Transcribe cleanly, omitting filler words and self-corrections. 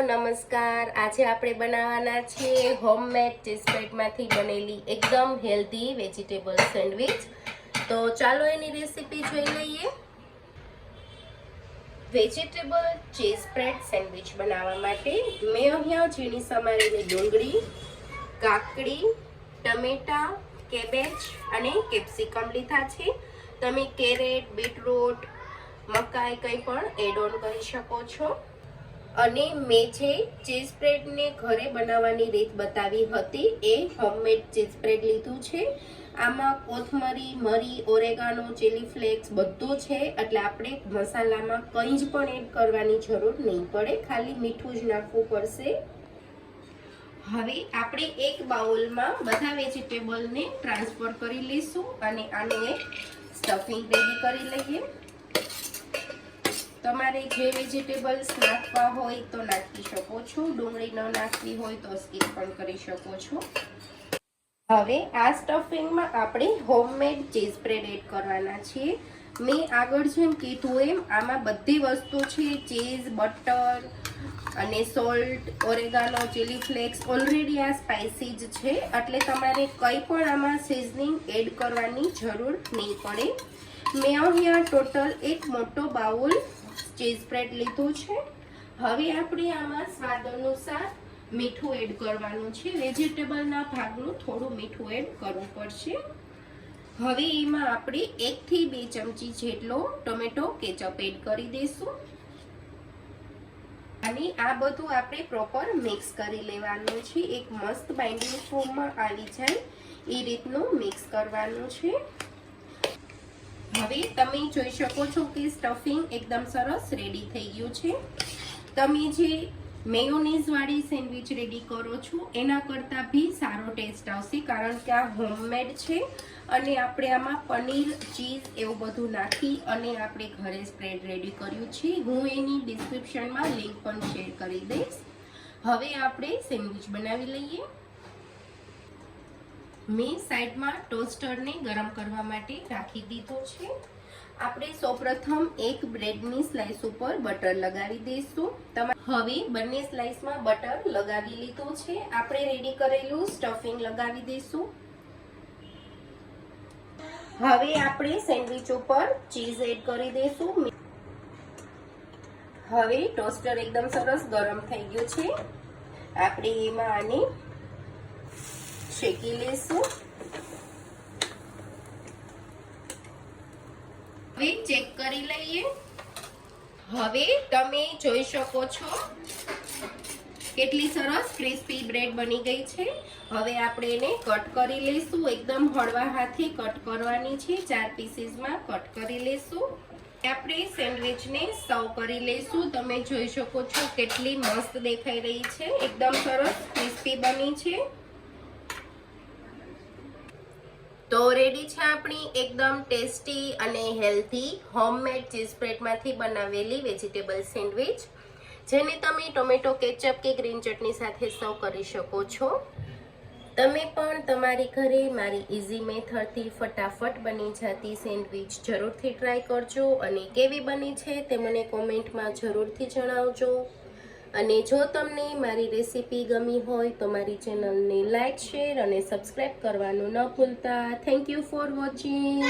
નમસ્કાર। આજે આપણે બનાવવાના છે હોમમેડ ચીઝ બ્રેડમાંથી બનેલી એકદમ હેલ્ધી વેજીટેબલ સેન્ડવિચ। તો ચાલો એની રેસીપી જોઈ લઈએ। વેજીટેબલ ચીઝ બ્રેડ સેન્ડવિચ બનાવવા માટે મેં અહીંયા ઝીણી સમારેલી ડુંગળી, કાકડી, ટમેટા, કેબેજ અને કેપ્સિકમ લીધા છે। તમે કેરેટ, બીટરૂટ, મકાઈ કંઈ પણ એડ ઓન કરી શકો છો। અને મેં જે ચીઝ બ્રેડને ઘરે બનાવવાની રીત બતાવી હતી એ હોમમેડ ચીઝ બ્રેડ લીધું છે। આમાં કોથમરી, મરી, ઓરેગાનો, ચીલી ફ્લેક્સ બધું છે, એટલે આપણે મસાલામાં કંઈ જ પણ એડ કરવાની જરૂર નહીં પડે, ખાલી મીઠું જ નાખવું પડશે। હવે આપણે એક બાઉલમાં બધા વેજીટેબલને ટ્રાન્સફર કરી લઈશું અને આને એક સ્ટફિંગ રેડી કરી લઈએ। તમારે જે વેજીટેબલ્સ નાખવા હોય તો નાખી શકો છો, ડુંગળી ન નાખવી હોય તો સ્કીપ પણ કરી શકો છો। હવે આ સ્ટફિંગમાં આપણે હોમમેડ ચીઝ બ્રેડ એડ કરવાના છીએ। મેં આગળ જેમ કીધું એમ આમાં બધી વસ્તુ છે, ચીઝ, બટર અને salt, oregano, chilli flakes, already આ સ્પાઇસી જ છે, એટલે તમારે કંઈ પણ આમાં સિઝનિંગ એડ કરવાની જરૂર નહીં પડે। મેં અહીંયા ટોટલ એક મોટો બાઉલ ચીઝ બ્રેડ લીધું છે। હવે આપણે આમાં સ્વાદ અનુસાર મીઠું એડ કરવાનું છે, વેજીટેબલના ભાગનું થોડું મીઠું એડ કરવું પડશે। હવે એમાં આપણે 1 થી 2 ચમચી જેટલો ટોમેટો કેચઅપ એડ કરી દઈશું અને આ બધું આપણે પ્રોપર મિક્સ કરી લેવાનું છે, એક મસ્ત બાઇન્ડિંગ ફોર્મમાં આવી જાય એ રીતનું મિક્સ કરવાનું છે। હવે તમે જોઈ શકો છો કે સ્ટફિંગ એકદમ સરસ રેડી થઈ ગયું છે। તમે જે મેયોનીઝ વાળી સેન્ડવિચ રેડી કરો છો એના કરતાં બી સારો ટેસ્ટ આવશે, કારણ કે આ હોમમેડ છે અને આપણે આમાં પનીર, ચીઝ એવું બધું નાખી અને આપણે ઘરે સ્પ્રેડ રેડી કર્યું છે। હું એની ડિસ્ક્રિપ્શનમાં લિંક પણ શેર કરી દઈશ। હવે આપણે સેન્ડવિચ બનાવી લઈએ। મેં સાઈડમાં ટોસ્ટરને ગરમ કરવા માટે રાખી દીધો છે। આપણે સૌપ્રથમ એક બ્રેડની સ્લાઇસ ઉપર બટર લગાવી દઈશું। હવે બંને સ્લાઇસમાં બટર લગાવી લીધું છે, આપણે રેડી કરેલું સ્ટફિંગ લગાવી દઈશું। હવે આપણે સેન્ડવિચ ઉપર ચીઝ એડ કરી દઈશું। હવે ટોસ્ટર એકદમ સરસ ગરમ થઈ ગયું છે, આપણે એમાં આને શેકી લેશું। હવે ચેક કરી લઈએ। હવે તમે જોઈ શકો છો કેટલી સરસ ક્રિસ્પી બ્રેડ બની ગઈ છે। હવે આપણે એને કટ કરી લઈશું, એકદમ હળવા હાથે કટ કરવાની છે, 4 પીસીસમાં કટ કરી લઈશું। આપણે સેન્ડવિચને સર્વ કરી લઈશું। તમે જોઈ શકો છો કેટલી મસ્ત દેખાઈ રહી છે, એકદમ સરસ ક્રિસ્પી બની છે। તો રેડી છે આપણી એકદમ ટેસ્ટી અને હેલ્ધી હોમમેડ ચીઝ બ્રેડમાંથી બનાવેલી વેજીટેબલ સેન્ડવિચ, જેને તમે ટોમેટો કેચઅપ કે ગ્રીન ચટણી સાથે સર્વ કરી શકો છો। તમે પણ તમારી ઘરે મારી ઇઝી મેથડથી ફટાફટ બની જતી સેન્ડવિચ જરૂરથી ટ્રાય કરજો અને કેવી બની છે તે મને કોમેન્ટમાં જરૂરથી જણાવજો। અને જો તમને મારી રેસીપી ગમી હોય તો મારી ચેનલને લાઈક, શેર અને સબસ્ક્રાઇબ કરવાનું ન ભૂલતા। Thank you for watching.